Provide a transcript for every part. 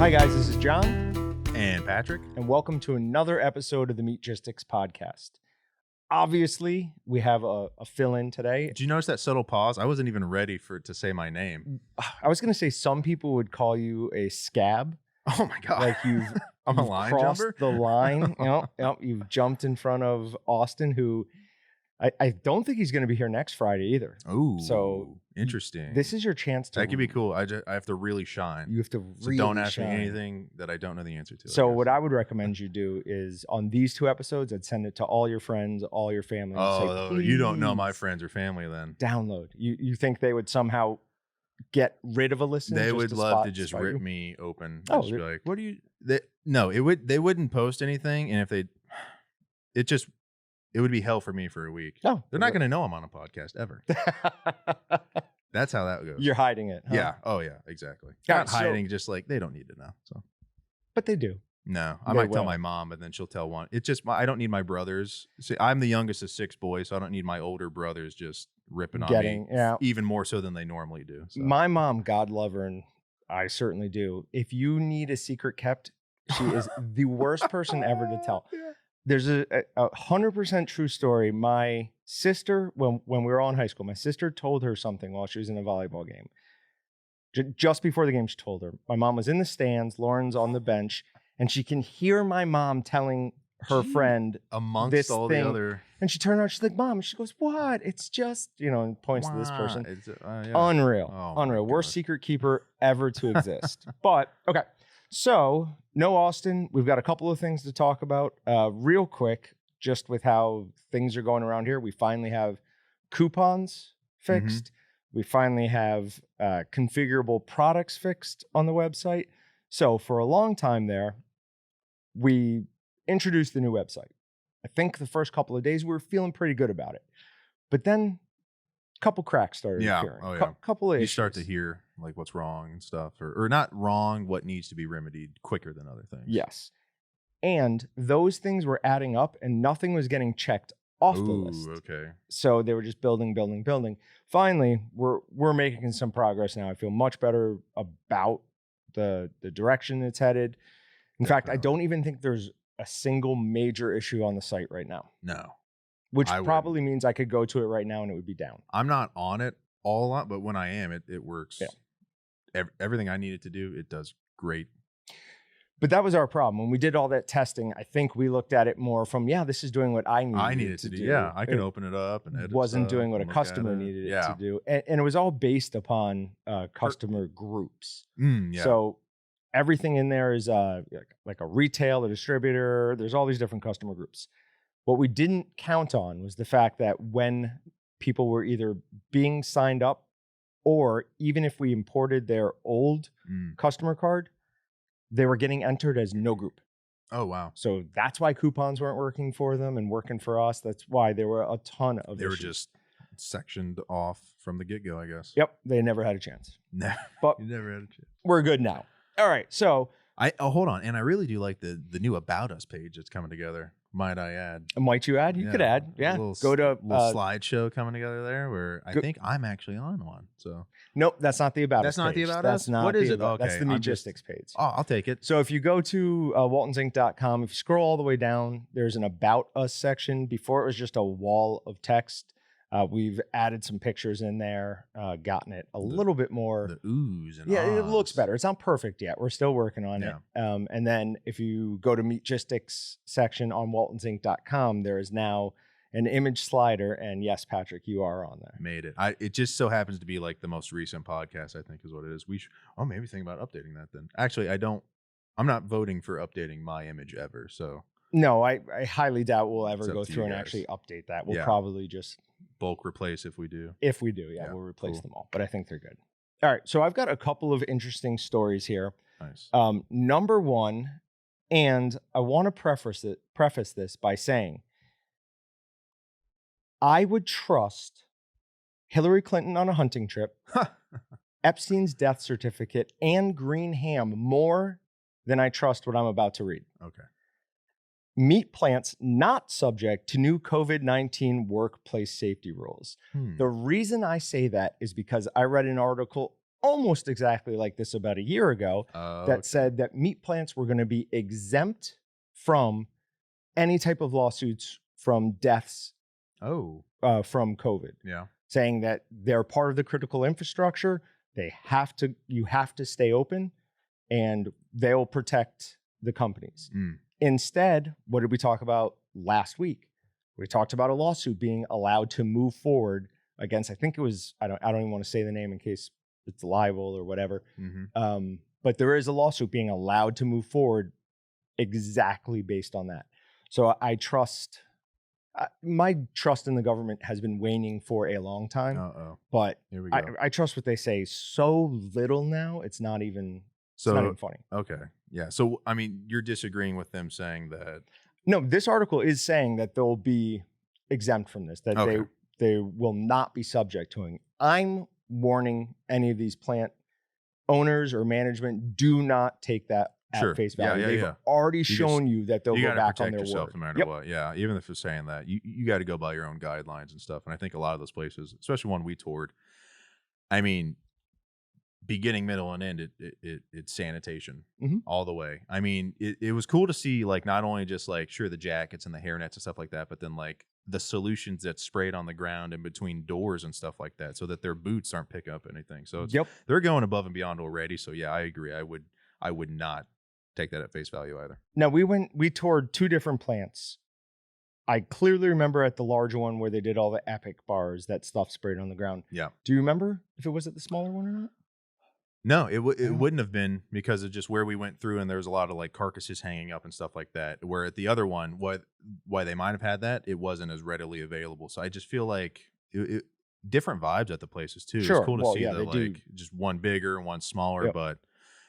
Hi guys, this is John. And Patrick. And welcome to another episode of the Meatgisitcs podcast. Obviously, we have a fill-in today. Did you notice that subtle pause? I wasn't even ready to say my name. I was going to say some people would call you a scab. Oh my God. Like I'm a line crossed jumper? the line. Yep, you've jumped in front of Austin, who I don't think he's going to be here next Friday either. Oh, so interesting. This is your chance to. That could be cool. I have to really shine. You have to really don't ask shine. me anything that I don't know the answer to. So what I would recommend you do is on these two episodes, I'd send it to all your friends, all your family. Oh, say, you don't know my friends or family then. Download. You think they would somehow get rid of a listen? They would love to just rip me open. Oh, just be like, what do you? They wouldn't post anything, and if they, it would be hell for me for a week. No, they're not going to know I'm on a podcast ever. That's how that goes. You're hiding it. Huh? Yeah. Oh yeah. Exactly. Not hiding. Just like they don't need to know. So, but they do. No, I might tell my mom, but then she'll tell one. It's just I don't need my brothers. See, I'm the youngest of 6 boys, so I don't need my older brothers just ripping on me. Yeah. Even more so than they normally do. So. My mom, God love her, and I certainly do. If you need a secret kept, she is the worst person ever to tell. Yeah. There's a 100% true story. My sister, when we were all in high school, my sister told her something while she was in a volleyball game. Just before the game, she told her. My mom was in the stands, Lauren's on the bench, and she can hear my mom telling her friend amongst this all thing, the other. And she turned around, she's like, "Mom," she goes, "What? It's just," and points to this person. It's, yeah. Unreal. Oh, unreal. Worst secret keeper ever to exist. But, okay. So, no Austin. We've got a couple of things to talk about. Real quick, just with how things are going around here, we finally have coupons fixed. Mm-hmm. We finally have configurable products fixed on the website. So, for a long time there, we introduced the new website. I think the first couple of days we were feeling pretty good about it. But then a couple cracks started appearing. Oh, yeah. Couple of issues. You start to hear like what's wrong and stuff, or not wrong, what needs to be remedied quicker than other things. Yes. And those things were adding up and nothing was getting checked off the list. Okay. So they were just building. Finally, we're making some progress now. I feel much better about the direction it's headed. In fact, I don't even think there's a single major issue on the site right now. No. Which probably means I could go to it right now and it would be down. I'm not on it all a lot, but when I am, it works. Yeah. Everything I needed to do, it does great. But that was our problem. When we did all that testing, I think we looked at it more from, this is doing what I needed to do. Yeah, I can open it up and edit. Wasn't doing what a customer needed it to do. And it was all based upon customer groups. Yeah. So everything in there is like a retail, a distributor. There's all these different customer groups. What we didn't count on was the fact that when people were either being signed up or even if we imported their old customer card, they were getting entered as no group. Oh, wow. So that's why coupons weren't working for them and working for us. That's why there were a ton of They issues. were just sectioned off from the get-go, I guess. Yep. They never had a chance. No. But you never had a chance. We're good now. All right. So hold on. And I really do like the new About Us page that's coming together. Might I add? Might you add? You could add. Yeah. Go to a little slideshow coming together there where I think I'm actually on one. So nope, that's not the About Us. That's not page. the About That's Us? not what is it? Okay. That's the Meatgisitcs page. Oh, I'll take it. So if you go to waltonsinc.com, if you scroll all the way down, there's an About Us section. Before it was just a wall of text. We've added some pictures in there, gotten it a little bit more. The oohs and ahs. It looks better. It's not perfect yet. We're still working on it. And then if you go to Meatgisitcs section on waltonsinc.com, there is now an image slider. And yes, Patrick, you are on there. Made it. It just so happens to be like the most recent podcast, I think is what it is. Maybe think about updating that then. Actually, I'm not voting for updating my image ever. So no, I highly doubt we'll ever go through and actually update that. We'll probably just bulk replace if we do. We'll replace them all. But I think they're good. All right, so I've got a couple of interesting stories here. Nice. Number one, and I want to preface this by saying, I would trust Hillary Clinton on a hunting trip, Epstein's death certificate, and green ham more than I trust what I'm about to read. Okay. Meat plants not subject to new COVID-19 workplace safety rules. The reason I say that is because I read an article almost exactly like this about a year ago that said that meat plants were going to be exempt from any type of lawsuits from deaths from COVID. Yeah. Saying that they're part of the critical infrastructure. You have to stay open and they'll protect the companies. Instead, what did we talk about last week? We talked about a lawsuit being allowed to move forward against, I think it was, I don't even want to say the name in case it's libel or whatever. But there is a lawsuit being allowed to move forward exactly based on that. So I trust, my trust in the government has been waning for a long time. But here we go. I trust what they say so little now, it's not even funny. Okay. Yeah. So, I mean, you're disagreeing with them saying that. No, this article is saying that they'll be exempt from this, that they will not be subject to it. I'm warning any of these plant owners or management, do not take that at face value. They've already shown you that they'll go back on their word. No matter what. Yeah. Even if they're saying that, you got to go by your own guidelines and stuff. And I think a lot of those places, especially one we toured, I mean, beginning, middle, and end, it's sanitation all the way. I mean, it was cool to see, like, not only just like, sure, the jackets and the hairnets and stuff like that, but then like the solutions that's sprayed on the ground in between doors and stuff like that, so that their boots aren't picking up anything. So it's, they're going above and beyond already. So yeah, I agree. I would not take that at face value either. Now we toured 2 different plants. I clearly remember at the larger one where they did all the Epic bars, that stuff sprayed on the ground. Yeah. Do you remember if it was at the smaller one or not? No, it wouldn't have been, because of just where we went through, and there was a lot of like carcasses hanging up and stuff like that. Where at the other one, why they might have had that, it wasn't as readily available. So I just feel like different vibes at the places too. Sure. It's cool to see just one bigger and one smaller, but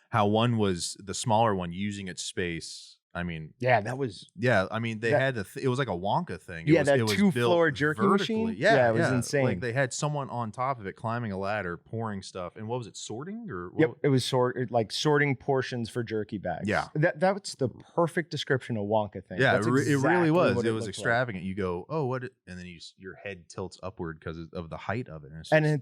how one was the smaller one using its space. I mean, that was. Yeah, I mean, they had it was like a Wonka thing. It was 2-floor jerky machine. Yeah, it was insane. Like they had someone on top of it climbing a ladder, pouring stuff. And what was it, sorting or? It was sorting portions for jerky bags. Yeah, that's the perfect description of Wonka thing. Yeah, exactly it really was. It was extravagant. Like. You go, oh, what? And then your head tilts upward because of the height of it. And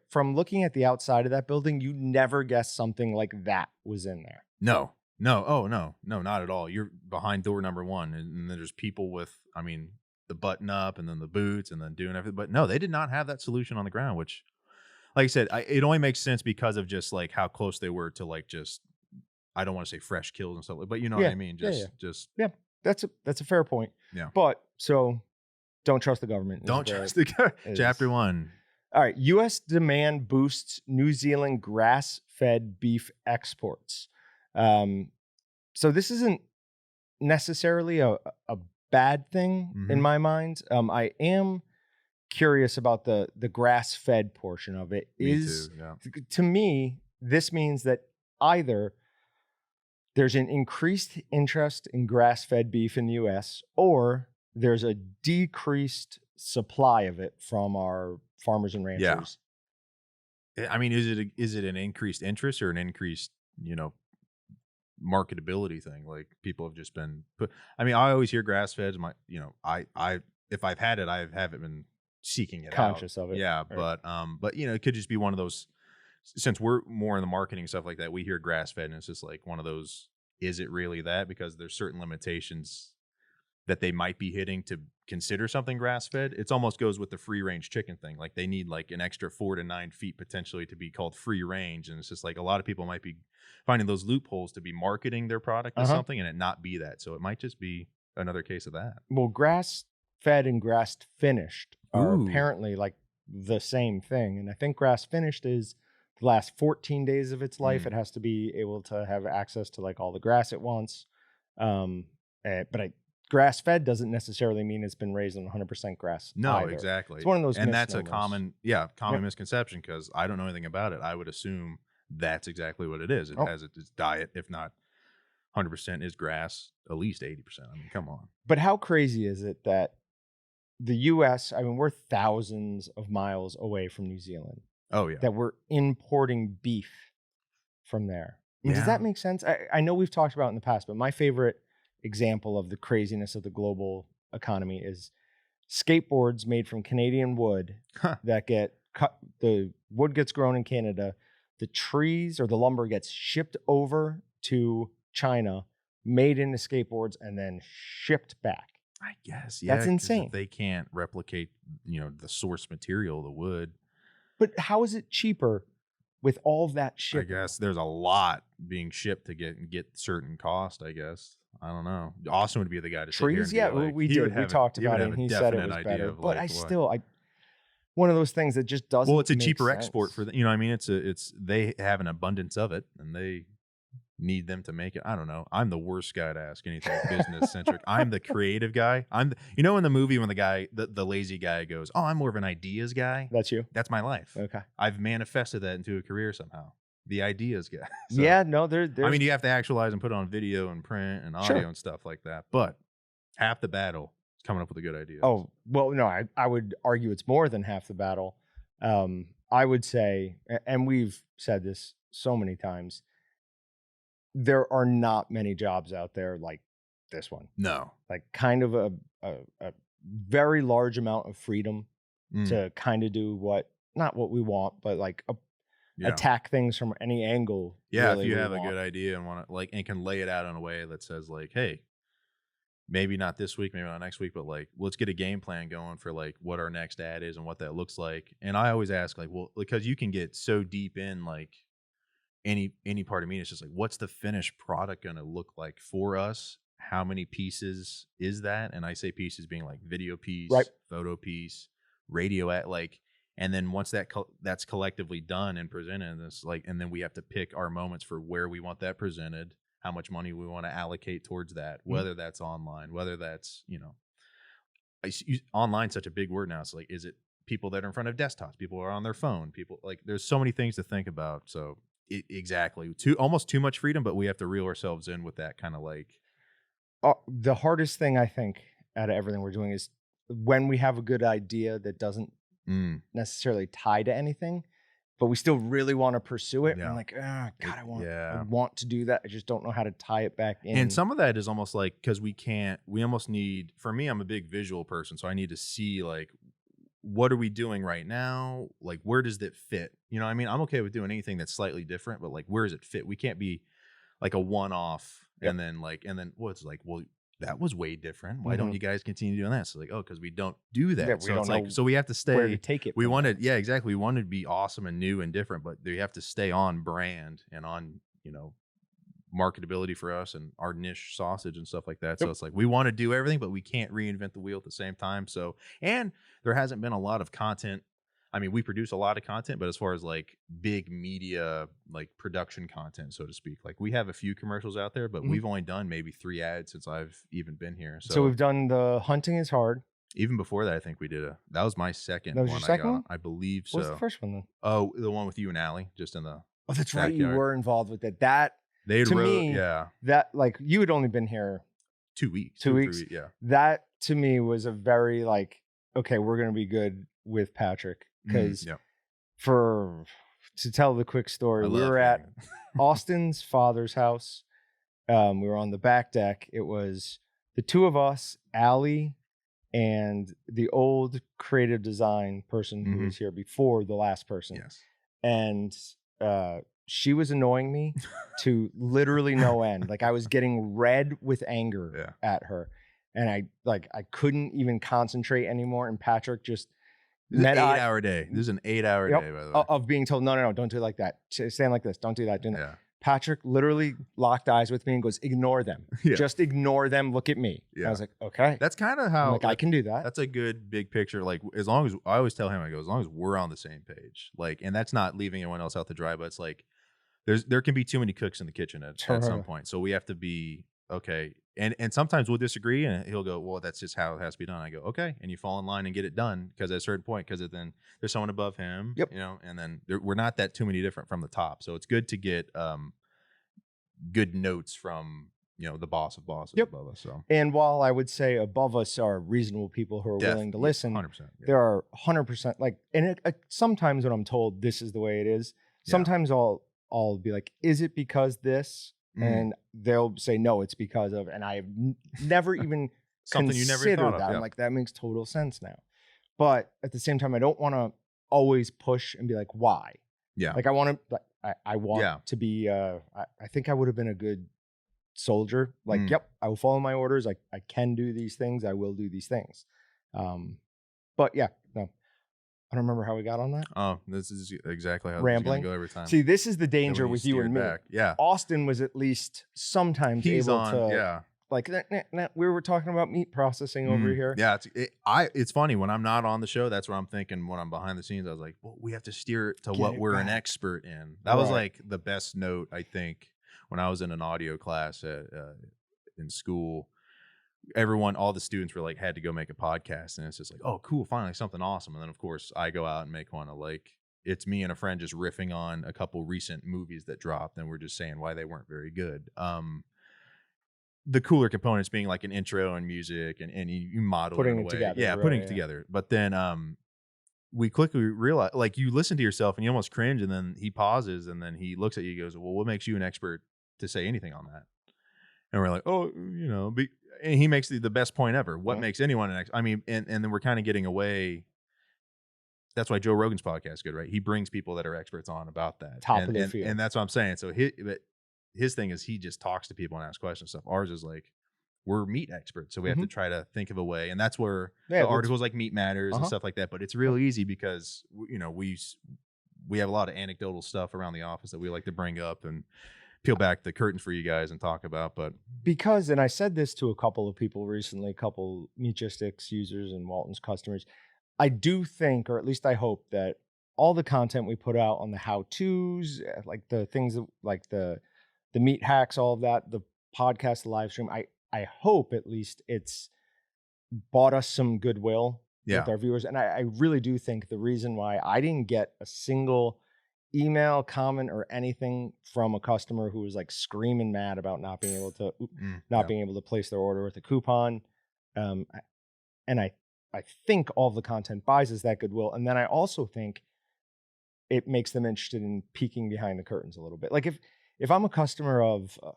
from looking at the outside of that building, you never guessed something like that was in there. No, not at all. You're behind door number 1, and then there's people with, I mean, the button up and then the boots and then doing everything. But no, they did not have that solution on the ground, which, like I said, it only makes sense because of just like how close they were to like just, I don't want to say fresh kills and stuff, but you know what I mean? Just that's a fair point. Yeah. But so don't trust the government. Don't trust the government. Chapter 1. All right. U.S. demand boosts New Zealand grass-fed beef exports. So this isn't necessarily a bad thing in my mind. I am curious about the grass-fed portion of it. To me, this means that either there's an increased interest in grass-fed beef in the U.S., or there's a decreased supply of it from our farmers and ranchers. Yeah. I mean, is it an increased interest or an increased, marketability thing? Like, people have just been I mean, I always hear grass fed. I if I've had it, I haven't been seeking it conscious out. Of it. Yeah, right. But it could just be one of those, since we're more in the marketing stuff like that, we hear grass fed and it's just like one of those, is it really that? Because there's certain limitations that they might be hitting to consider something grass fed. It almost goes with the free range chicken thing. Like, they need like an extra 4 to 9 feet potentially to be called free range. And it's just like a lot of people might be finding those loopholes to be marketing their product as something and it not be that. So it might just be another case of that. Well, grass fed and grass finished are apparently like the same thing. And I think grass finished is the last 14 days of its life. It has to be able to have access to like all the grass it wants. But grass fed doesn't necessarily mean it's been raised on 100% grass. No, either. Exactly. It's one of those, and that's a common misconception, because I don't know anything about it. I would assume that's exactly what it is. It has its diet, if not 100% is grass, at least 80%. I mean, come on. But how crazy is it that the U.S., I mean, we're thousands of miles away from New Zealand. Oh, yeah. That we're importing beef from there. I mean, does that make sense? I know we've talked about it in the past, but my favorite example of the craziness of the global economy is skateboards made from Canadian wood that get cut. The wood gets grown in Canada. the trees or the lumber gets shipped over to China, made into skateboards, and then shipped back. I guess, yeah. That's 'cause insane. if they can't replicate, the source material, the wood. But how is it cheaper with all of that I shipping? guess there's a lot being shipped to get certain cost, I guess. I don't know. Austin would be the guy to sit here Trees, and yeah, be like, we he did. would We have a- talked he would about it, have and a he said it definite was idea better. of, But what. one of those things that just doesn't. Well, it's a make cheaper sense. export for you know what I mean. It's they have an abundance of it, and they need them to make it. I don't know. I'm the worst guy to ask anything business centric. I'm the creative guy. In the movie when the guy, the lazy guy goes, "Oh, I'm more of an ideas guy." That's you. That's my life. Okay. I've manifested that into a career somehow. The ideas guy. So, Yeah. No. There's. I mean, you have to actualize and put it on video and print and audio Sure. and stuff like that. But half the battle is coming up with a good idea. Oh well, no. I would argue it's more than half the battle. I would say, and we've said this so many times, there are not many jobs out there like this one. No. Like kind of a very large amount of freedom to kind of do not what we want, but like attack things from any angle. Yeah, really if you we have a want. good idea and want to and can lay it out in a way that says hey, maybe not this week, maybe not next week, but let's get a game plan going for what our next ad is and what that looks like. And I always ask because you can get so deep in any part of me, it's just what's the finished product going to look like for us? How many pieces is that? And I say pieces being video piece, right, photo piece, radio at and then once that's collectively done and presented, it's and then we have to pick our moments for where we want that presented, how much money we want to allocate towards that, whether that's online, whether that's online's such a big word now. It's is it people that are in front of desktops, people who are on their phone, people there's so many things to think about. So exactly, almost too much freedom, but we have to reel ourselves in with that kind of the hardest thing I think out of everything we're doing is when we have a good idea that doesn't necessarily tie to anything, but we still really want to pursue it. Yeah. I'm God, I want to do that. I just don't know how to tie it back in. And some of that is almost because we almost need, for me, I'm a big visual person. So I need to see what are we doing right now? Where does that fit? You know what I mean? I'm okay with doing anything that's slightly different, but where does it fit? We can't be a one-off. Yep. And then it's well, that was way different. Why don't you guys continue doing that? So because we don't do that. Yeah, so it's so we have to stay. Where to take it? We wanted, exactly. We wanted to be awesome and new and different, but they have to stay on brand and on, marketability for us and our niche sausage and stuff like that. Yep. So it's we want to do everything, but we can't reinvent the wheel at the same time. So, and there hasn't been a lot of content. I mean, we produce a lot of content, but as far as big media, production content, so to speak, we have a few commercials out there, but we've only done maybe 3 ads since I've even been here. So we've done the Hunting is Hard. Even before that, I think we did that was my second one. That was your second one? I believe so. What was the first one then? Oh, the one with you and Allie, just in the Oh, that's right. backyard. You were involved with it. That they to wrote, me, yeah. That you had only been here 2 weeks. 2 weeks. 3 weeks, yeah. That to me was a very okay, we're gonna be good with Patrick because to tell the quick story, we were at Austin's father's house. We were on the back deck. It was the two of us, Allie, and the old creative design person who was here before the last person. Yes. And she was annoying me to literally no end. I was getting red with anger at her. And I couldn't even concentrate anymore. And Patrick just This is an 8-hour day. This is an 8-hour day, by the way. Of being told, no, don't do it like that. Stand like this. Don't do that. Do that. Yeah. Patrick literally locked eyes with me and goes, ignore them. Yeah. Just ignore them. Look at me. Yeah. I was like, okay. That's kind of how I can do that. That's a good big picture. As long as I always tell him, I go, as long as we're on the same page, and that's not leaving anyone else out to dry, but it's there can be too many cooks in the kitchen at some point. So we have to be okay. And sometimes we'll disagree and he'll go, well, that's just how it has to be done. I go, okay. And you fall in line and get it done because at a certain point, because then there's someone above him, and then we're not that too many different from the top. So it's good to get good notes from, the boss of bosses above us. So, and while I would say above us are reasonable people who are willing to listen, 100%, there are 100% and sometimes when I'm told this is the way it is, sometimes I'll be like, is it because this? And they'll say, no, it's because of, and I have never even something you never considered thought of. that. Yeah. I'm like, that makes total sense now. But at the same time, I don't want to always push and be like, why? Yeah. I want to, I want to be. I think I would have been a good soldier. Like, yep, I will follow my orders. I can do these things. I will do these things. But yeah, no, I don't remember how we got on that. Oh, this is exactly how Rambling. this is going to go every time. See, this is the danger with you and me. Back. Yeah, Austin was at least sometimes able to. Yeah. Like we were talking about meat processing over here. Yeah, it's funny when I'm not on the show. That's what I'm thinking when I'm behind the scenes. I was like, well, we have to steer it to what we're an expert in. That was like the best note, I think, when I was in an audio class in school. All the students were like, had to go make a podcast, and it's just like, oh, cool, finally something awesome. And then of course I go out and make one of like, it's me and a friend just riffing on a couple recent movies that dropped, and we're just saying why they weren't very good. The cooler components being like an intro and music and you model putting it away. Together. Yeah, putting it together. But then we quickly realize, like, you listen to yourself and you almost cringe, and then he pauses and then he looks at you and goes, well, what makes you an expert to say anything on that? And we're like, oh, and he makes the best point ever. What makes anyone an expert? I mean, and then we're kind of getting away. That's why Joe Rogan's podcast is good, right? He brings people that are experts on about that. Top of the field. And that's what I'm saying. So his thing is he just talks to people and asks questions and stuff. Ours is like, we're meat experts, so we have to try to think of a way, and that's where the articles like Meat Matters and stuff like that. But it's real easy because we have a lot of anecdotal stuff around the office that we like to bring up and peel back the curtains for you guys and talk about. But because, and I said this to a couple of people recently, a couple Meatgisitcs users and Walton's customers, I do think, or at least I hope, that all the content we put out on the how-tos, like the things that, like the meat hacks, all of that, the podcast, the live stream, I hope at least it's bought us some goodwill with our viewers. And I really do think the reason why I didn't get a single email, comment, or anything from a customer who was like screaming mad about not being able to place their order with a coupon. And I think all the content buys us that goodwill. And then I also think it makes them interested in peeking behind the curtains a little bit. Like if I'm a customer of, I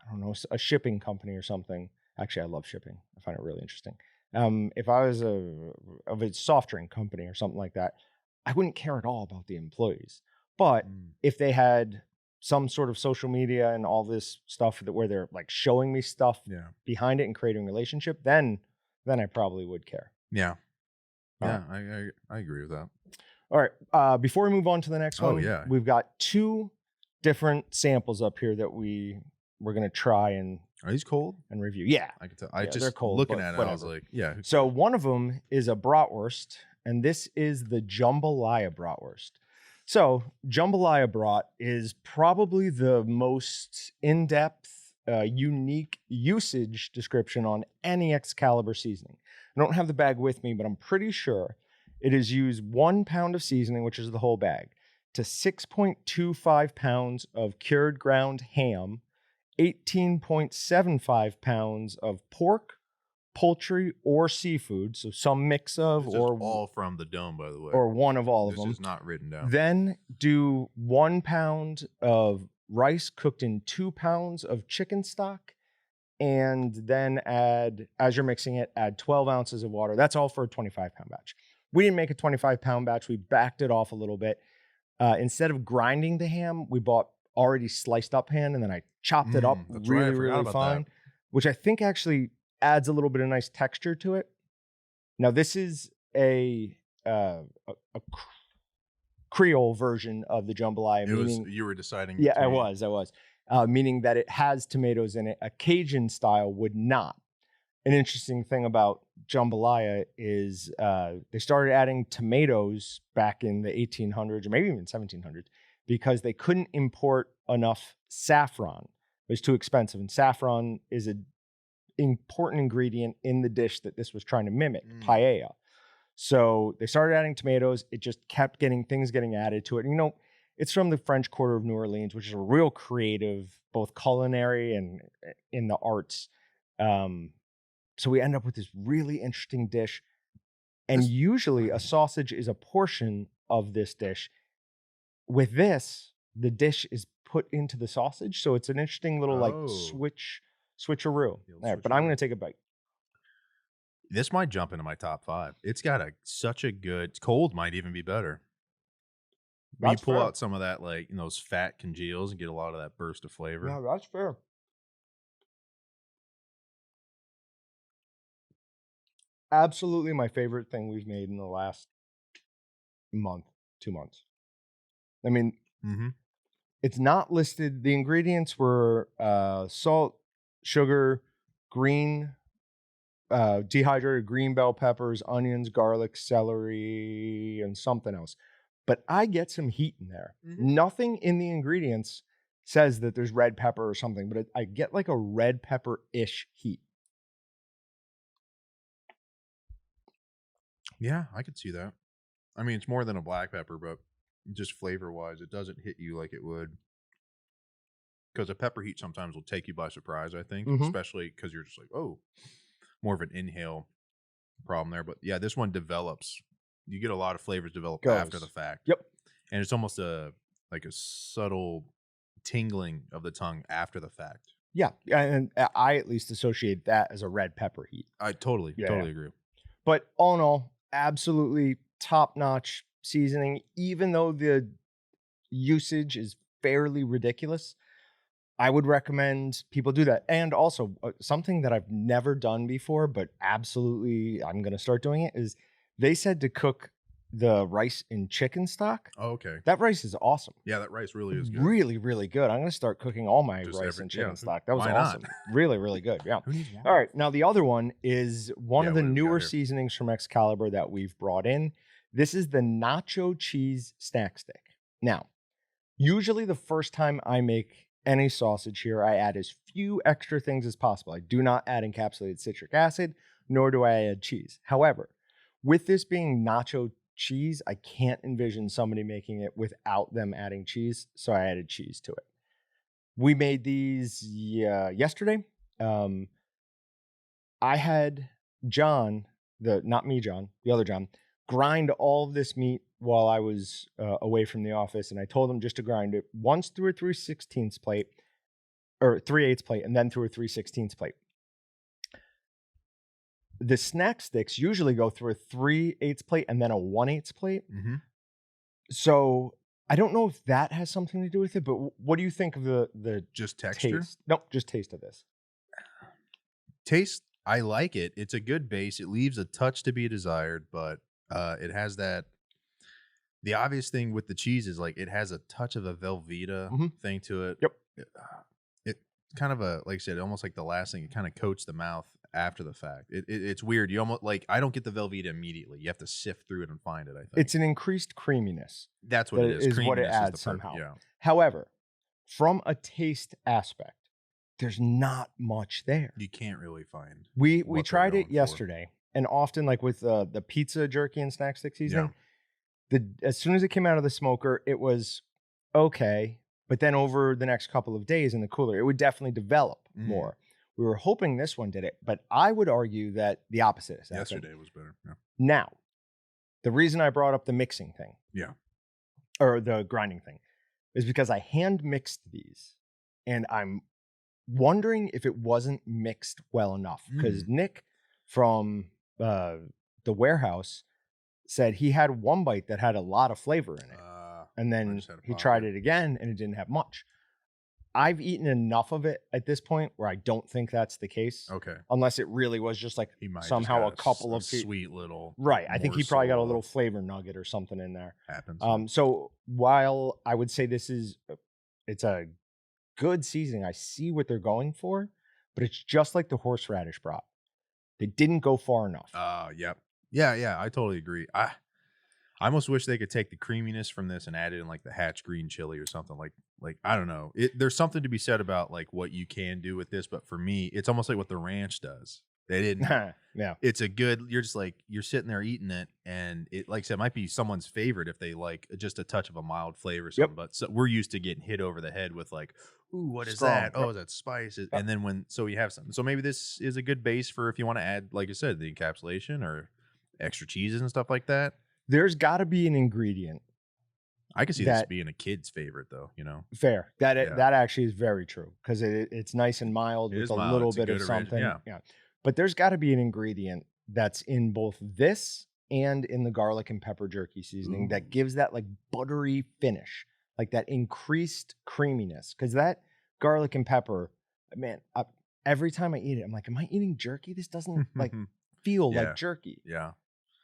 don't know, a shipping company or something. Actually, I love shipping. I find it really interesting. If I was of a soft drink company or something like that, I wouldn't care at all about the employees. But if they had some sort of social media and all this stuff where they're like showing me stuff behind it and creating a relationship, then I probably would care. Yeah. Yeah, I agree with that. All right. Before we move on to the next one, we've got 2 different samples up here that we're going to try and... Are these cold? And review. Yeah. I can tell. They're cold. Looking at it, I was like, yeah. So one of them is a bratwurst, and this is the jambalaya bratwurst. So jambalaya brat is probably the most in-depth, unique usage description on any Excalibur seasoning. I don't have the bag with me, but I'm pretty sure it is used 1 pound of seasoning, which is the whole bag, to 6.25 pounds of cured ground ham, 18.75 pounds of pork, poultry, or seafood. So some mix of, or all from the dome, by the way, or one of all of them. This is not written down. Then do 1 pound of rice cooked in 2 pounds of chicken stock, and then add, as you're mixing it, add 12 ounces of water. That's all for a 25-pound batch. We didn't make a 25-pound batch. We backed it off a little bit. Instead of grinding the ham, we bought already sliced up ham, and then I chopped it up really fine, which I think actually adds a little bit of nice texture to it. Now, this is a Creole version of the jambalaya. You were deciding. Yeah, I was. Meaning that it has tomatoes in it. A Cajun style would not. An interesting thing about jambalaya is they started adding tomatoes back in the 1800s or maybe even 1700s because they couldn't import enough saffron. It was too expensive, and saffron is an important ingredient in the dish that this was trying to mimic, paella. So they started adding tomatoes. It just kept getting added to it. And, it's from the French Quarter of New Orleans, which is a real creative, both culinary and in the arts. So we end up with this really interesting dish. And usually a sausage is a portion of this dish. With this, the dish is put into the sausage. So it's an interesting little switcheroo. But I'm going to take a bite. This might jump into my top 5. It's got such a good, cold might even be better. When you That's pull fair. out some of that, like, those fat congeals and get a lot of that burst of flavor. Yeah, that's fair. Absolutely my favorite thing we've made in the last month, 2 months. I mean, Mm-hmm. it's not listed. The ingredients were salt, sugar, green, dehydrated green bell peppers, onions, garlic, celery, and something else. But I get some heat in there. Mhm. Nothing in the ingredients says that there's red pepper or something, but I get like a red pepper-ish heat. Yeah, I could see that. I mean, it's more than a black pepper, but just flavor-wise, it doesn't hit you like it would. Because a pepper heat sometimes will take you by surprise, I think, Mhm. especially because you're just like, oh, more of an inhale problem there. But yeah, this one develops. You get a lot of flavors develop after the Goes. fact. Yep. And it's almost a subtle tingling of the tongue after the fact. Yeah, and I at least associate that as a red pepper heat. I totally agree. But all in all, absolutely top-notch seasoning, even though the usage is fairly ridiculous. I would recommend people do that. And also, something that I've never done before, but absolutely I'm going to start doing it, is they said to cook the rice in chicken stock. Oh, okay. That rice is awesome. Yeah, that rice really is good. Really, really good. I'm going to start cooking all my Just rice in chicken yeah, stock. That was why not? awesome. Really, really good. Yeah. Who needs one? All right. Now, the other one is one Yeah, of the what do we got newer here? seasonings from Excalibur that we've brought in. This is the nacho cheese snack stick. Now, usually the first time I make any sausage here, I add as few extra things as possible. I do not add encapsulated citric acid, nor do I add cheese. However, with this being nacho cheese, I can't envision somebody making it without them adding cheese, so I added cheese to it. We made these yesterday. I had John, not me, John, the other John, grind all of this meat while I was away from the office, and I told him just to grind it once through a 3/16 plate, or 3/8 plate, and then through a 3/16 plate. The snack sticks usually go through a 3/8 plate and then a 1/8 plate. Mm-hmm. So I don't know if that has something to do with it, but what do you think of the Just texture? taste? Nope, just taste of this. Taste, I like it. It's a good base. It leaves a touch to be desired, but it has that. The obvious thing with the cheese is like it has a touch of a Velveeta thing to it. Yep. It kind of like I said, almost like the last thing. It kind of coats the mouth after the fact. It's weird. You almost like I don't get the Velveeta immediately. You have to sift through it and find it. I think It's an increased creaminess. that's what it is. Is what it Creaminess adds the somehow. Yeah. However, from a taste aspect, there's not much there. You can't really find. We what they're tried going it for. yesterday, and often like with the pizza jerky and snack stick seasoning, as soon as it came out of the smoker, it was okay. But then over the next couple of days in the cooler, it would definitely develop more. We were hoping this one did it, but I would argue that the opposite is happening. Yesterday was better. Yeah. Now, the reason I brought up the mixing thing, or the grinding thing, is because I hand mixed these, and I'm wondering if it wasn't mixed well enough. Because Nick from the warehouse said he had one bite that had a lot of flavor in it, and then he tried it again, and it didn't have much. I've eaten enough of it at this point where I don't think that's the case. Okay. Unless it really was just like somehow a couple of sweet little. Right. I think he probably got a little flavor nugget or something in there. Happens. So while I would say it's a good seasoning, I see what they're going for, but it's just like the horseradish brat. They didn't go far enough. Yep. Yeah, I totally agree. I almost wish they could take the creaminess from this and add it in like the Hatch green chili or something like I don't know. There's something to be said about like what you can do with this, but for me, it's almost like what the ranch does. They didn't. Yeah. It's a good. You're just like you're sitting there eating it, and it like I said might be someone's favorite if they like just a touch of a mild flavor. Or something, But we're used to getting hit over the head with like, ooh, what is that? Oh, is that spice? And then you have something. So maybe this is a good base for if you want to add, like I said, the encapsulation or extra cheeses and stuff like that. There's got to be an ingredient. I can see this being a kid's favorite, though. Fair. That actually is very true because it's nice and mild with a little bit of something. Yeah. But there's got to be an ingredient that's in both this and in the garlic and pepper jerky seasoning that gives that like buttery finish, like that increased creaminess. Because that garlic and pepper, man, every time I eat it, I'm like, am I eating jerky? This doesn't like feel like jerky. Yeah.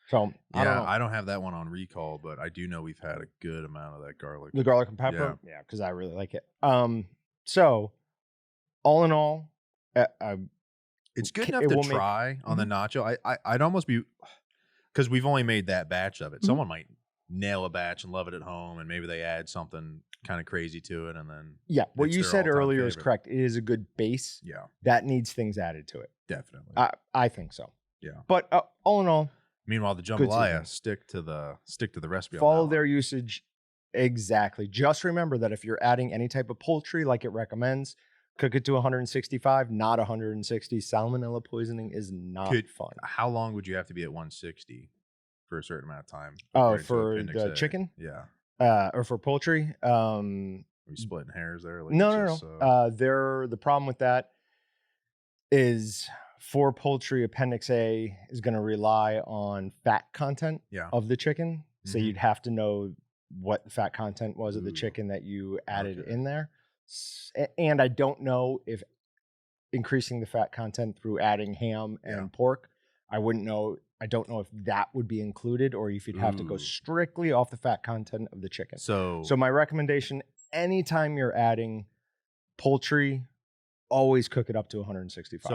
So I don't know. I don't have that one on recall, but I do know we've had a good amount of that garlic. The garlic and pepper? Yeah, because I really like it. So all in all, it's good enough to try on the nacho. I'd almost be, because we've only made that batch of it. Someone might nail a batch and love it at home, and maybe they add something kind of crazy to it, and then what you said earlier is correct. It is a good base. Yeah, that needs things added to it. Definitely. I think so. Yeah, but all in all, meanwhile, the jambalaya stick to the recipe. Follow their usage exactly. Just remember that if you're adding any type of poultry, like it recommends, cook it to 165, not 160. Salmonella poisoning is not fun. How long would you have to be at 160 for a certain amount of time? Oh, for the chicken? Yeah. Or for poultry? Are we splitting hairs there? Like no. The problem with that is for poultry, Appendix A is going to rely on fat content of the chicken. So you'd have to know what the fat content was of the chicken that you added in there. And I don't know if increasing the fat content through adding ham and pork, I don't know if that would be included, or if you'd have to go strictly off the fat content of the chicken. So my recommendation, anytime you're adding poultry, always cook it up to 165.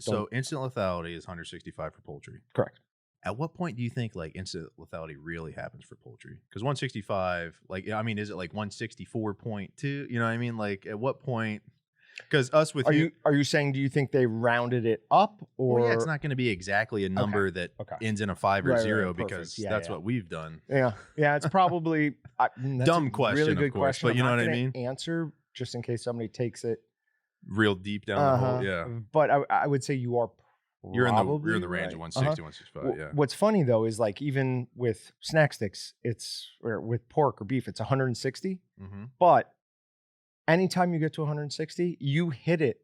So instant lethality is 165 for poultry. Correct. At what point do you think like instant lethality really happens for poultry? Because 165, like, I mean, is it like 164.2? You know what I mean? Like, at what point? Because us with are you saying, do you think they rounded it up, or? Well, it's not going to be exactly a number that ends in a 5 or 0 because that's what we've done. Yeah, it's probably dumb question, really good, of course, question. But you know what I mean. Answer just in case somebody takes it real deep down the hole. Yeah, but I would say you are. You're in the range of 160, 165. Yeah. What's funny though is like even with snack sticks, or with pork or beef, it's 160. But anytime you get to 160, you hit it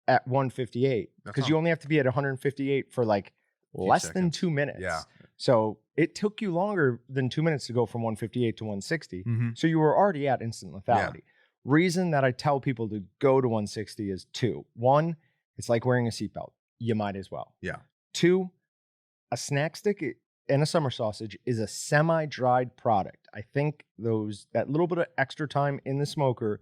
at 158 because you only have to be at 158 for like less than 2 minutes. Yeah. So it took you longer than 2 minutes to go from 158 to 160. So you were already at instant lethality. Reason that I tell people to go to 160 is 2. 1, it's like wearing a seatbelt. You might as well. Yeah. 2, a snack stick and a summer sausage is a semi-dried product. I think that little bit of extra time in the smoker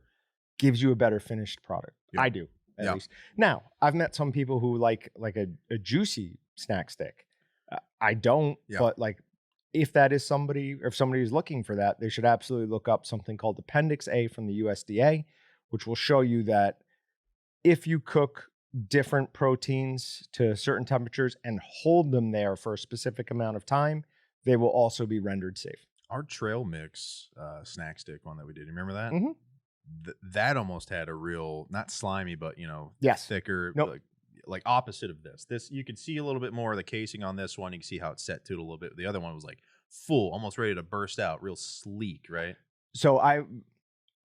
gives you a better finished product. I do, at least. Now, I've met some people who like a juicy snack stick. I don't, but like if that is somebody, or if somebody is looking for that, they should absolutely look up something called Appendix A from the USDA, which will show you that if you cook different proteins to certain temperatures and hold them there for a specific amount of time, they will also be rendered safe. Our trail mix snack stick one that we did, remember that? That almost had a real, not slimy, but thicker, like opposite of this. This, you could see a little bit more of the casing on this one. You can see how it's set to it a little bit. The other one was like full, almost ready to burst out, real sleek, right? So I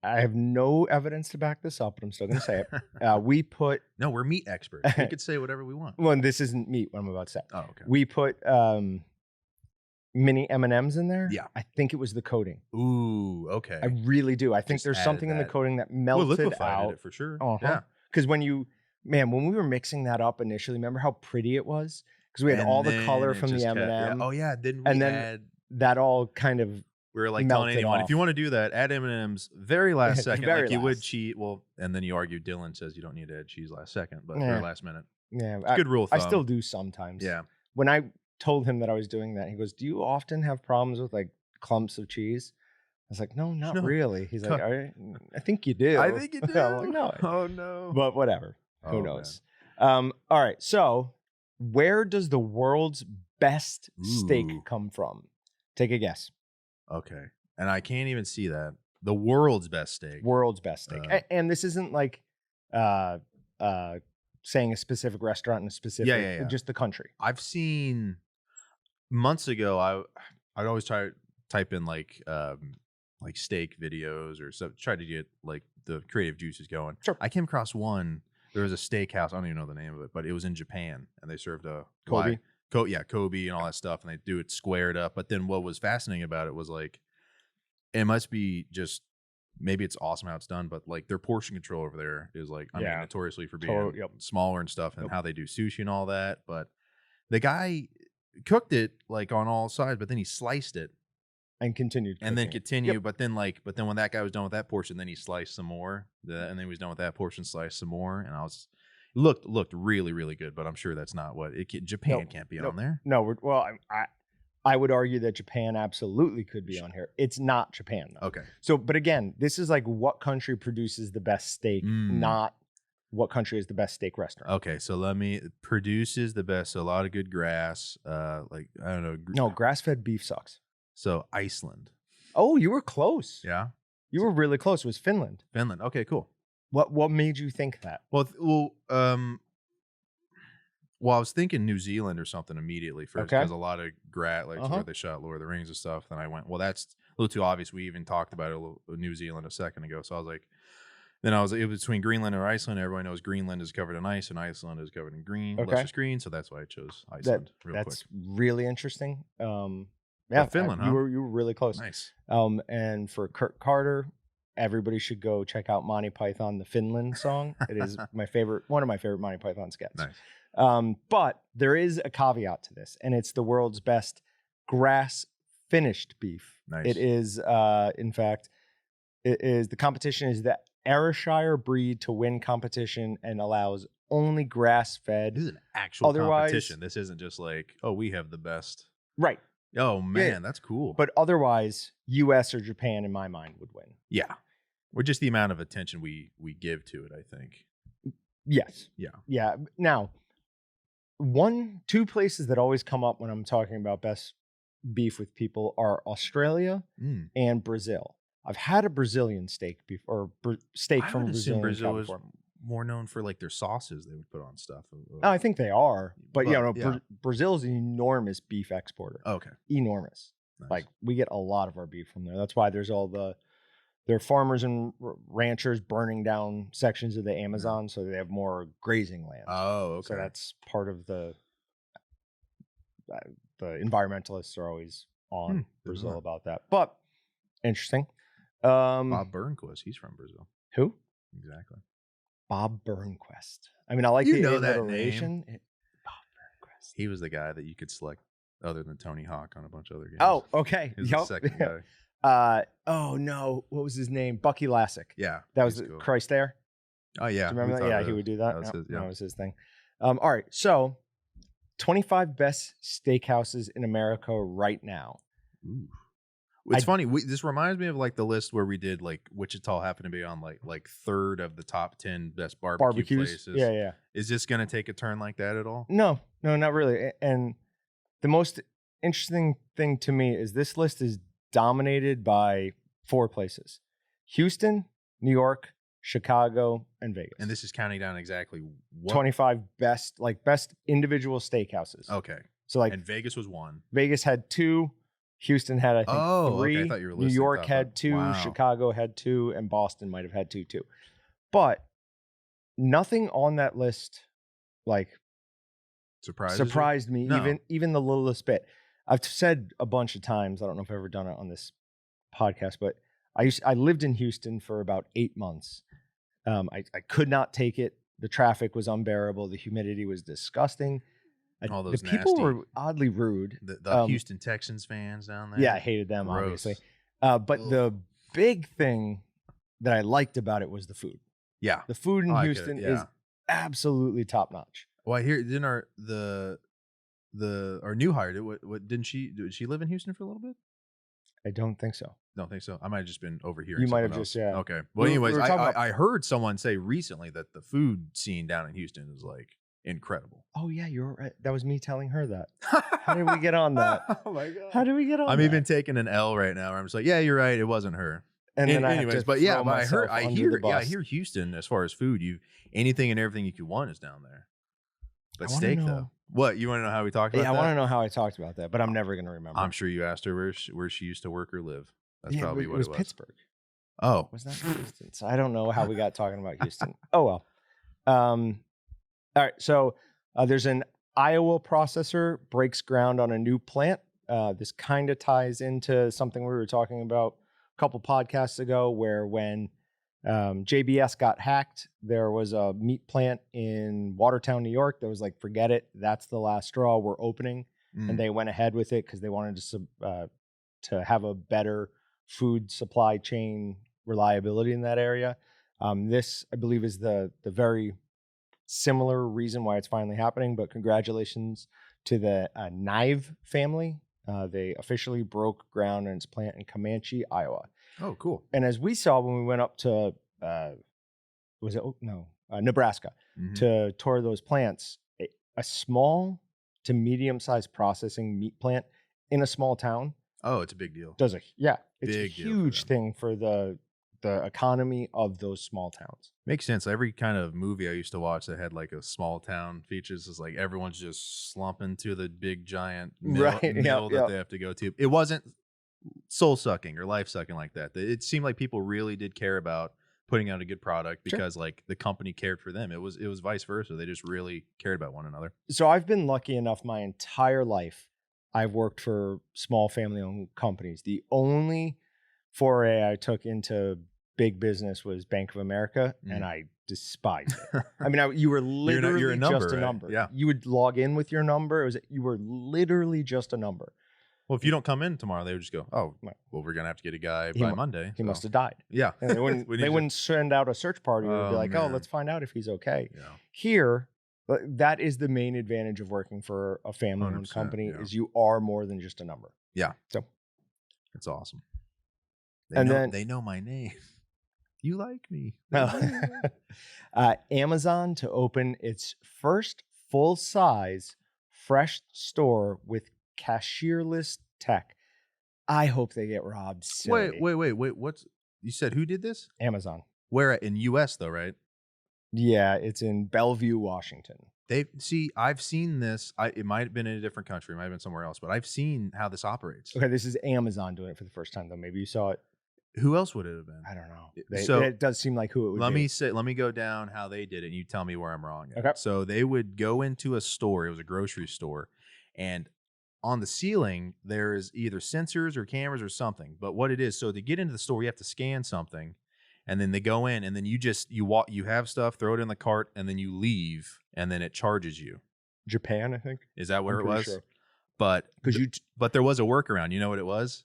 have no evidence to back this up, but I'm still going to say it. No, we're meat experts. We could say whatever we want. Well, this isn't meat, what I'm about to say. Oh, okay. We put mini M&Ms in there. Yeah. I think it was the coating. Ooh, okay. I really do. I think there's something in the coating that melted out. It for sure. Yeah. Because when we were mixing that up initially, remember how pretty it was? Because we had all the color from the M&M. Oh, yeah. Then that all kind of we were like telling anyone, if you want to do that, add M&Ms very last second, like you would cheat. Well, and then you argue, Dylan says you don't need to add cheese last second, but very last minute. Yeah. It's a good rule of thumb. I still do sometimes. Yeah. When I told him that I was doing that, he goes, do you often have problems with like clumps of cheese? I was like, no, not really. He's like, I think you do. I think you do. I'm like, no. Oh, no. But whatever. Who knows? All right. So where does the world's best steak come from? Take a guess. Okay. And I can't even see that. The world's best steak. World's best steak. And this isn't like saying a specific restaurant in a specific, just the country. I've seen months ago, I'd always type in like steak videos or so, try to get like the creative juices going. Sure. I came across one. There was a steakhouse. I don't even know the name of it, but it was in Japan, and they served a Kobe. Kobe and all that stuff, and they do it squared up. But then what was fascinating about it was like, it must be just maybe it's awesome how it's done, but like their portion control over there is like, I mean, notoriously for being smaller and stuff, and how they do sushi and all that. But the guy cooked it like on all sides, but then he sliced it and continued, and then continue. But then when that guy was done with that portion, then he sliced some more, and then he was done with that portion, sliced some more, and looked really, really good. But I'm sure that's not what Japan can't be on there. No, I would argue that Japan absolutely could be on here. It's not Japan, though. Okay. So, but again, this is like what country produces the best steak, not what country is the best steak restaurant. Okay, so produces the best. So a lot of good grass. Like, I don't know. No, grass-fed beef sucks. So Iceland. Oh, you were close. Yeah. You were really close. It was Finland. Finland. Okay, cool. What made you think that? Well, I was thinking New Zealand or something immediately first, because a lot of where they shot Lord of the Rings and stuff. Then I went, well, that's a little too obvious. We even talked about New Zealand a second ago. So I was like, it was between Greenland or Iceland. Everyone knows Greenland is covered in ice and Iceland is covered in green, lustrous green. So that's why I chose Iceland. That's really interesting. Yeah, Finland. You were really close. Nice. And for Kurt Carter, everybody should go check out Monty Python, the Finland song. It is one of my favorite Monty Python sketches. Nice. But there is a caveat to this, and it's the world's best grass finished beef. Nice. It is, in fact, the competition is the Ayrshire breed to win competition and allows only grass fed. This is an actual competition. This isn't just like, oh, we have the best. Right. Oh man, that's cool. But otherwise, US or Japan, in my mind, would win. Yeah. Or just the amount of attention we give to it, I think. Yes. Yeah. Yeah. Now, two places that always come up when I'm talking about best beef with people are Australia and Brazil. I've had a Brazilian steak beef or steak from Brazil. Brazil is more known for like their sauces they would put on stuff. I think they are, but Brazil is an enormous beef exporter. Okay, enormous. Nice. Like we get a lot of our beef from there. That's why there's all their farmers and ranchers burning down sections of the Amazon so they have more grazing land. Oh, okay. So that's part of the environmentalists are always on Brazil about that. But interesting. Bob Burnquist, he's from Brazil. Who? Exactly. Bob Burnquist. I mean, I like the alliteration. Bob Burnquist. He was the guy that you could select other than Tony Hawk on a bunch of other games. Oh, okay. He was the second guy. Oh no, what was his name? Bucky Lassick. Yeah, that was cool. Christ there. Oh yeah, do you remember that? Yeah, he would do that. That was his thing. All right, so 25 best steakhouses in America right now. Ooh. It's funny. This reminds me of like the list where we did like Wichita happened to be on like third of the top 10 best barbecue places. Yeah. Is this going to take a turn like that at all? No, not really. And the most interesting thing to me is this list is dominated by 4 places: Houston, New York, Chicago, and Vegas. And this is counting down exactly what 25 best individual steakhouses. Okay. So and Vegas was 1. Vegas had 2. Houston had, I think, 3. Okay. I thought you were New York had 2. Wow. Chicago had 2, and Boston might have had 2 too. But nothing on that list surprised me, even the littlest bit. I've said a bunch of times, I don't know if I've ever done it on this podcast, but I lived in Houston for about 8 months. I could not take it. The traffic was unbearable. The humidity was disgusting. All those the people were oddly rude. The Houston Texans fans down there. Yeah, I hated them, obviously. But the big thing that I liked about it was the food. Yeah. The food in Houston is absolutely top notch. Well, I hear didn't our new hire did she live in Houston for a little bit? I don't think so. Don't think so. I might have just been overhearing. You might have else. just Okay. Well, anyways, I heard someone say recently that the food scene down in Houston is like incredible. Oh yeah, you're right. That was me telling her that. How did we get on that? Oh my god. How did we get on? I'm even taking an L right now. Where I'm just like, yeah, you're right. It wasn't her. And then anyways, but I hear Houston as far as food, anything and everything you could want is down there. But steak though. What, you want to know how we talked about that? Yeah, I want to know how I talked about that, but I'm never going to remember. I'm sure you asked her where she used to work or live. That's probably what it was. Pittsburgh. Oh. Was that Houston? So I don't know how we got talking about Houston. Oh, well. All right. So there's an Iowa processor breaks ground on a new plant. This kind of ties into something we were talking about a couple podcasts ago, where when JBS got hacked, there was a meat plant in Watertown, New York that was like, forget it, that's the last straw, we're opening. And they went ahead with it because they wanted to have a better food supply chain reliability in that area. This, I believe, is the very similar reason why it's finally happening. But congratulations to the Knive family. They officially broke ground on its plant in Comanche, Iowa. Oh, cool. And as we saw when we went up to, Nebraska to tour those plants, a small to medium-sized processing meat plant in a small town. Oh, it's a big deal. It's Big a huge thing for the economy of those small towns. Makes sense. Every kind of movie I used to watch that had like a small town features is like everyone's just slumping to the big giant mill that they have to go to. It wasn't soul sucking or life sucking like that. It seemed like people really did care about putting out a good product because like the company cared for them. It was vice versa. They just really cared about one another. So I've been lucky enough my entire life. I've worked for small family-owned companies. The only foray I took into big business was Bank of America, and I despised it. I mean, you were literally you're a number, just a right? number. Yeah. You would log in with your number. You were literally just a number. Well, if you don't come in tomorrow, they would just go, oh, well, we're going to have to get a guy by Monday. He must have died. Yeah. And they wouldn't send out a search party and be like, man. oh, let's find out if he's okay. Yeah. Here, that is the main advantage of working for a family-owned company is you are more than just a number. Yeah. So it's awesome. They know my name. You like me. Amazon to open its first full-size fresh store with cashierless tech. I hope they get robbed. Silly. Wait. What's you said? Who did this? Amazon. Where in U.S. though, right? Yeah, it's in Bellevue, Washington. I've seen this. It might have been in a different country, it might have been somewhere else, but I've seen how this operates. Okay, this is Amazon doing it for the first time, though. Maybe you saw it. Who else would it have been? I don't know. It does seem like who it would be. Let me go down how they did it, and you tell me where I'm wrong. Okay. So they would go into a store. It was a grocery store, and on the ceiling there is either sensors or cameras or something. But what it is, so to get into the store, you have to scan something, and then they go in, and then you have stuff, throw it in the cart, and then you leave, and then it charges you. Japan, I think. Is that where it was? Sure. But there was a workaround. You know what it was?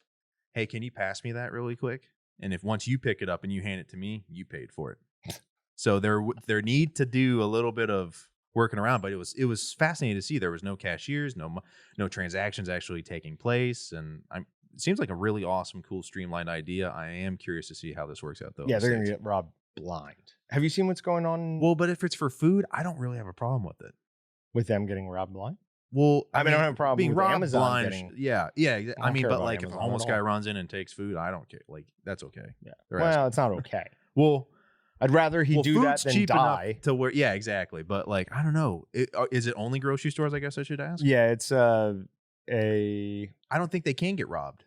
Hey, can you pass me that really quick? And if once you pick it up and you hand it to me, you paid for it. So there need to do a little bit of working around, but it was fascinating to see. There was no cashiers, no transactions actually taking place, and it seems like a really awesome, cool, streamlined idea. I am curious to see how this works out, though. Yeah, they're gonna get robbed blind. Have you seen what's going on? Well, but if it's for food, I don't really have a problem with it. With them getting robbed blind? Well, I don't have a problem being with Amazon blind. Getting. Yeah. I mean, but like if a homeless guy all. runs in and takes food, I don't care. Like that's okay. Yeah. Well, it's not okay. Well, I'd rather he do that than cheap die. To where, yeah, exactly. But like, I don't know. Is it only grocery stores? I guess I should ask. Yeah, it's I don't think they can get robbed.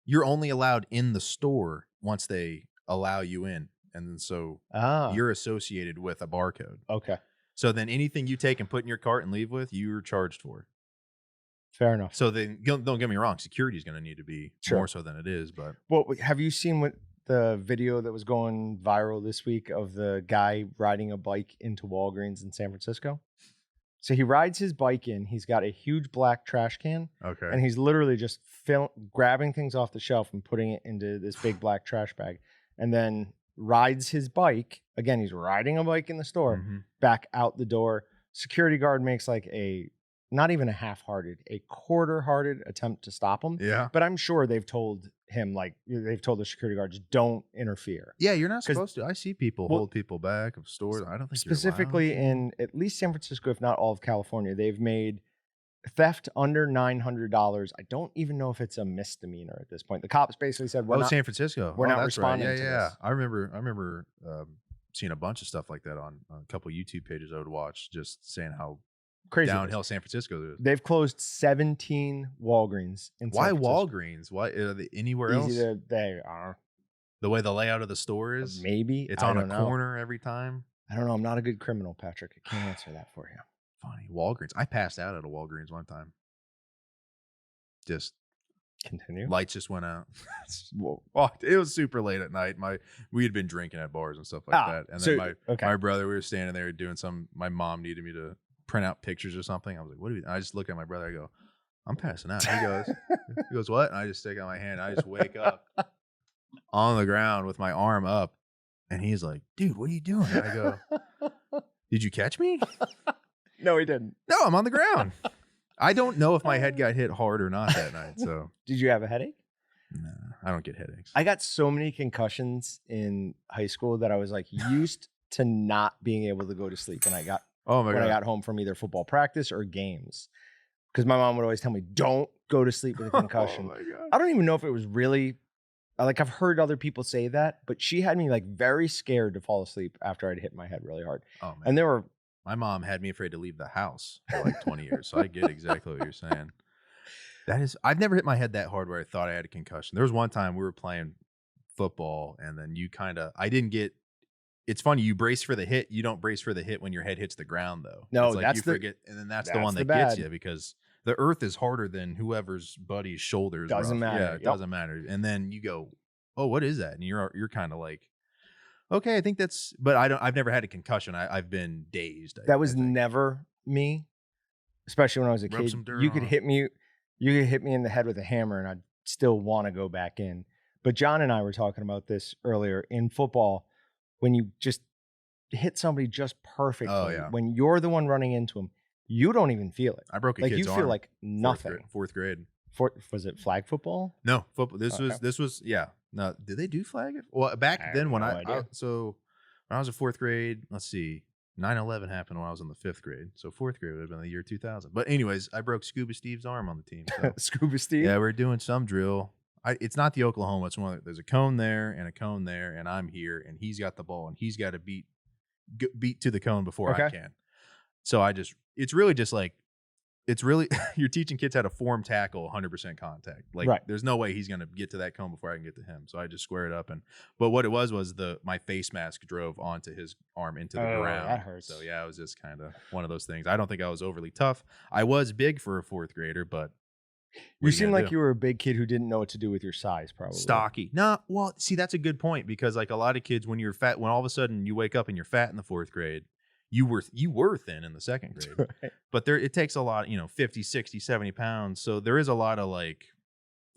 You're only allowed in the store once they allow you in, and so you're associated with a barcode. Okay. So then anything you take and put in your cart and leave with, you're charged for. Fair enough. So then, don't get me wrong, security is going to need to be more so than it is. But well, have you seen what the video that was going viral this week of the guy riding a bike into Walgreens in San Francisco? So he rides his bike in. He's got a huge black trash can. Okay. And he's literally just grabbing things off the shelf and putting it into this big black trash bag, and then rides his bike. Again, he's riding a bike in the store, back out the door. Security guard makes like not even a half-hearted, a quarter-hearted attempt to stop him. Yeah. But I'm sure they've told him, they've told the security guards, don't interfere. Yeah, you're not supposed to. I see people hold people back of stores. I don't think specifically in at least San Francisco, if not all of California, they've made theft under $900. I don't even know if it's a misdemeanor at this point. The cops basically said, San Francisco. We're not responding right. to this. this. I remember seeing a bunch of stuff like that on a couple of YouTube pages I would watch, just saying how crazy downhill San Francisco is. They've closed 17 Walgreens in San Francisco. Why Walgreens? Why are they anywhere else? They are. The way the layout of the store is? Maybe. It's on a corner every time. I don't know. I'm not a good criminal, Patrick. I can't answer that for you. Funny. Walgreens. I passed out at a Walgreens one time. Just Continue. lights just went out. Whoa. Oh, it was super late at night. We had been drinking at bars and stuff like that. And then my brother, we were standing there doing my mom needed me to print out pictures or something. I was like, what do you? I just look at my brother. I go, I'm passing out. He goes, what? And I just stick out my hand. I just wake up on the ground with my arm up. And he's like, dude, what are you doing? And I go, did you catch me? No, he didn't. No, I'm on the ground. I don't know if my head got hit hard or not that night. So, did you have a headache? No, I don't get headaches. I got so many concussions in high school that I was like used to not being able to go to sleep when I got I got home from either football practice or games. Because my mom would always tell me, don't go to sleep with a concussion. Oh my God. I don't even know if it was really, like I've heard other people say that, but she had me like very scared to fall asleep after I'd hit my head really hard. Oh, man. And there were... My mom had me afraid to leave the house for like 20 years. So I get exactly what you're saying. I've never hit my head that hard where I thought I had a concussion. There was one time we were playing football and then it's funny. You brace for the hit. You don't brace for the hit when your head hits the ground though. No, it's like that's you forget. And then that's the one that gets you because the earth is harder than whoever's buddy's shoulders. Doesn't matter. Yeah, it doesn't matter. And then you go, oh, what is that? And you're kind of like, okay, I think that's, but I've never had a concussion. I've been dazed. That was never me, especially when I was a kid. You could hit me in the head with a hammer and I'd still want to go back in. But John and I were talking about this earlier in football, when you just hit somebody just perfectly, when you're the one running into them, you don't even feel it. I broke a like kid's you arm. feel like nothing. Fourth grade. Was it flag football? No, football. This was No, did they do flag? Well, back then when when I was in fourth grade, let's see, 9/11 happened when I was in the fifth grade. So fourth grade would have been the year 2000. But anyways, I broke Scuba Steve's arm on the team. So. Scuba Steve? Yeah, we're doing some drill. It's not the Oklahoma. It's there's a cone there and a cone there, and I'm here, and he's got the ball, and he's got to beat to the cone before I can. So it's really just like, you're teaching kids how to form tackle 100% contact. Like there's no way he's going to get to that cone before I can get to him. So I just square it up. But what it was my face mask drove onto his arm into the ground. That hurts. So yeah, it was just kind of one of those things. I don't think I was overly tough. I was big for a fourth grader, but you seem like you were a big kid who didn't know what to do with your size, probably. Stocky. No, well, see, that's a good point because like a lot of kids, when you're fat, when all of a sudden you wake up and you're fat in the fourth grade, you were thin in the second grade, but it takes a lot, 50, 60, 70 pounds. So there is a lot of like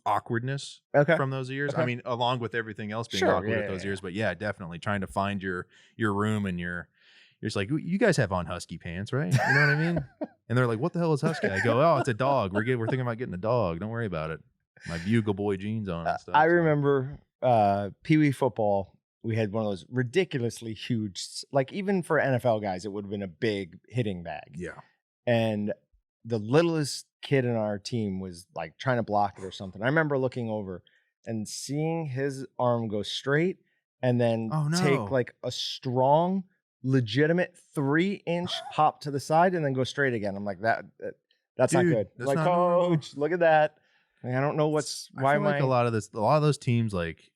awkwardness from those years. I mean, along with everything else being awkward with those years, but yeah, definitely trying to find your room and you're just like, you guys have on husky pants, right? You know what I mean? And they're like, what the hell is husky? I go, oh, it's a dog. We're thinking about getting a dog. Don't worry about it. My Bugle Boy jeans on and stuff. I remember Pee Wee football. We had one of those ridiculously huge, like even for NFL guys, it would have been a big hitting bag. Yeah. And the littlest kid in our team was like trying to block it or something. I remember looking over and seeing his arm go straight and then take like a strong, legitimate 3-inch hop to the side and then go straight again. I'm like, that's not good. That's like, not coach, look at that. I don't know why am I a lot of those teams like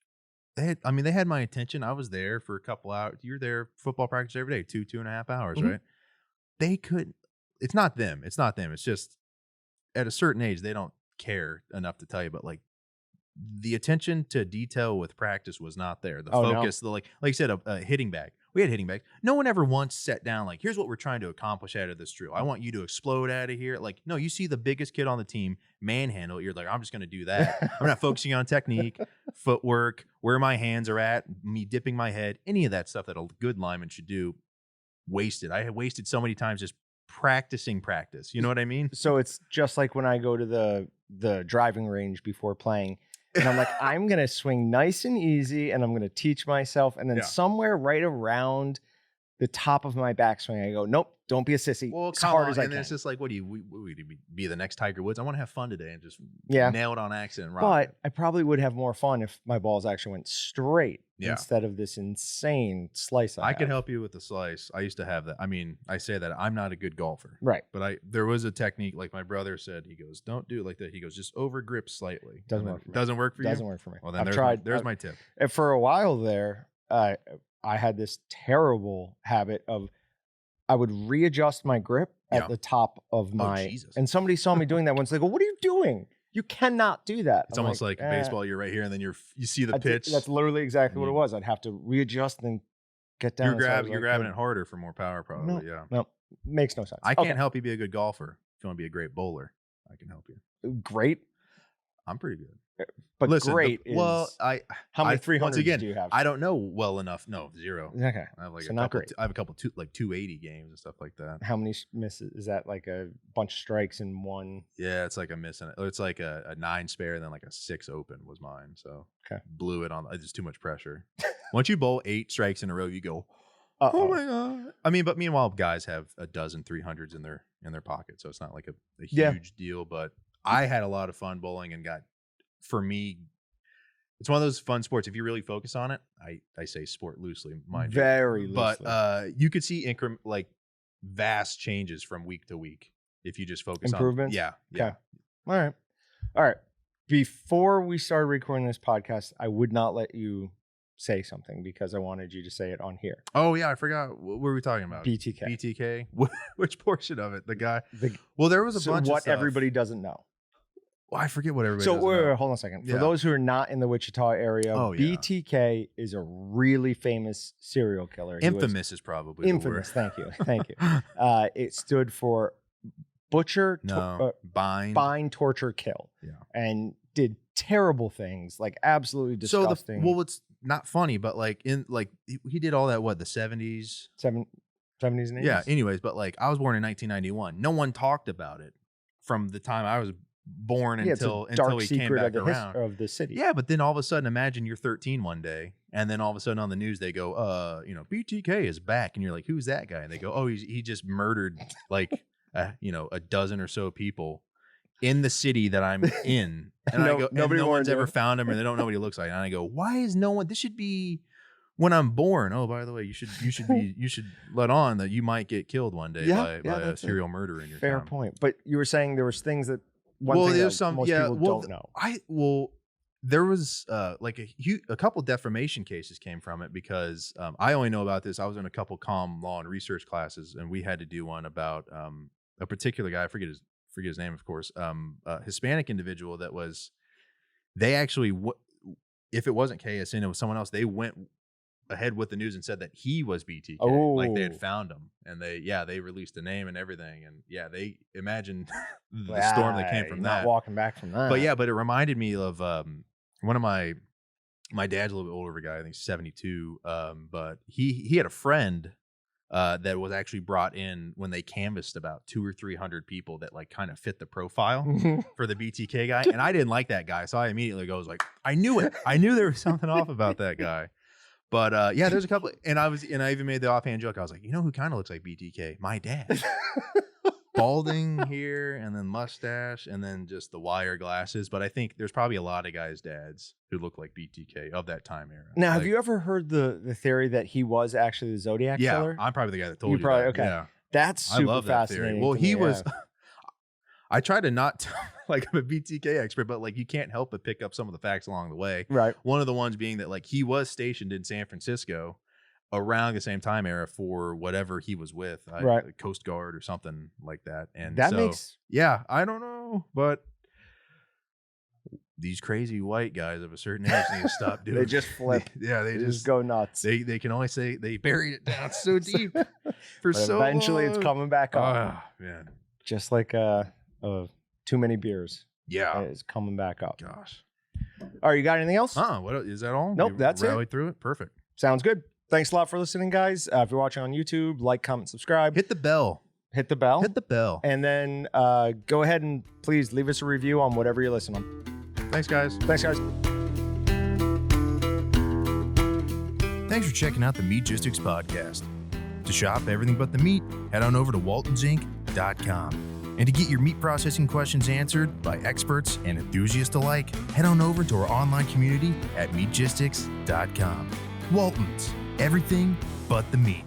they had my attention. I was there for a couple hours. You're there football practice every day, 2.5 hours, right? They couldn't. It's not them. It's just at a certain age, they don't care enough to tell you. But like the attention to detail with practice was not there. The focus, like you said, a hitting bag. We had hitting bags. No one ever once sat down like, here's what we're trying to accomplish out of this drill. I want you to explode out of here. Like, no, you see the biggest kid on the team manhandle. You're like, I'm just going to do that. I'm not focusing on technique, footwork, where my hands are at, me dipping my head, any of that stuff that a good lineman should do. Wasted. I had wasted so many times just practicing practice. You know what I mean? So it's just like when I go to the driving range before playing. And I'm like, I'm going to swing nice and easy and I'm going to teach myself. And then somewhere right around the top of my backswing, I go, nope, don't be a sissy. Well, as hard as I can. And it's just like, what do you be the next Tiger Woods? I want to have fun today and just nail it on accident. But I probably would have more fun if my balls actually went straight instead of this insane slice. I could help you with the slice. I used to have that. I mean, I say that I'm not a good golfer. Right. But there was a technique, like my brother said, he goes, don't do it like that. He goes, just over grip slightly. Doesn't work for me. Doesn't work for you? Doesn't work for me. Well, then there's my tip. And for a while there, I had this terrible habit of I would readjust my grip at Yeah. the top of my. Jesus. And somebody saw me doing that once. They go, "What are you doing? You cannot do that." It's I'm almost like baseball. You're right here, and then you see the pitch. That's literally exactly what it Mm. was. I'd have to readjust and get down. You're grabbing it harder for more power, probably. Yeah. No, makes no sense. I can't help you be a good golfer. If you want to be a great bowler, I can help you. Great, I'm pretty good. but Listen, great how many 300s once again, do you have? I don't know well enough. No, 0. Okay, I have like so a not couple. great. I have a couple 280 games and stuff like that. How many misses? Is that like a bunch of strikes in one? Yeah, it's like a miss. It's like a 9 spare, and then like a 6 open was mine. So okay, blew it on. It's just too much pressure. Once you bowl 8 strikes in a row, you go, Uh-oh. oh my god. I mean, but meanwhile, guys have a dozen 300s in their pocket, so it's not like a huge deal. But I had a lot of fun bowling and for me, it's one of those fun sports. If you really focus on it, I say sport loosely, mind you. Very loosely. But you could see vast changes from week to week if you just focus improvements. Yeah. Okay. All right. Before we started recording this podcast, I would not let you say something because I wanted you to say it on here. Oh yeah, I forgot. What were we talking about? BTK. BTK. Which portion of it? The guy. Well, there was a bunch of what stuff. everybody doesn't know. Well, I forget what everybody. So doesn't know. hold on a second. Yeah. For those who are not in the Wichita area, BTK is a really famous serial killer. Infamous is probably infamous. The word. Thank you. It stood for butcher, bind, torture, kill. Yeah, and did terrible things, like absolutely disgusting. So it's not funny, but he did all that. What, the 70s, 70s and 80s. Yeah. Anyways, but I was born in 1991. No one talked about it from the time I was born until he came back around of the city. Yeah, but then all of a sudden, imagine you're 13 one day, and then all of a sudden on the news they go, BTK is back, and you're like, who's that guy? And they go, oh, he just murdered a dozen or so people in the city that I'm in. And I go, no one's ever found him, or they don't know what he looks like. And I go, why is no one? This should be when I'm born. Oh, by the way, you should let on that you might get killed one day by a serial murderer in your fair town. point. But you were saying there was things that most people don't know. There was a couple defamation cases came from it because I only know about this. I was in a couple comm law and research classes, and we had to do one about a particular guy. I forget his name, of course. A Hispanic individual that was. They actually, if it wasn't KSN, it was someone else. They went ahead with the news and said that he was BTK, like they had found him, and they released the name and everything, and they imagined the storm that came from that. Walking back from that, but it reminded me of one of my dad's a little bit older of a guy. I think 72, but he had a friend that was actually brought in when they canvassed about 200 or 300 people that kind of fit the profile for the BTK guy, and I didn't like that guy, so I immediately goes I knew it. I knew there was something off about that guy. But there's a couple, and I even made the offhand joke. I was like, you know who kind of looks like BTK? My dad. Balding here, and then mustache, and then just the wire glasses. But I think there's probably a lot of guys' dads who look like BTK of that time era. Now, have you ever heard the theory that he was actually the Zodiac killer? Yeah, I'm probably the guy that told you probably, that. Okay. Yeah. That's super fascinating. Well, he was. I try to not I'm a BTK expert, but you can't help but pick up some of the facts along the way. Right. One of the ones being that he was stationed in San Francisco around the same time era for whatever he was with, Coast Guard or something like that. And that makes I don't know, but these crazy white guys of a certain age need to stop doing. They just flip. They just go nuts. They can only say they buried it down so deep for so eventually long. It's coming back up. Oh, man. Just like too many beers. Yeah, it's coming back up. Gosh. All right, you got anything else? What is that all? Nope, that's it. Rallied through it. Perfect. Sounds good. Thanks a lot for listening, guys. If you're watching on YouTube, like, comment, subscribe. Hit the bell. Hit the bell. Hit the bell. And then go ahead and please leave us a review on whatever you listen on. Thanks, guys. Thanks, guys. Thanks for checking out the Meatgistics podcast. To shop everything but the meat, head on over to waltonsinc.com. And to get your meat processing questions answered by experts and enthusiasts alike, head on over to our online community at meatgistics.com. Walton's, everything but the meat.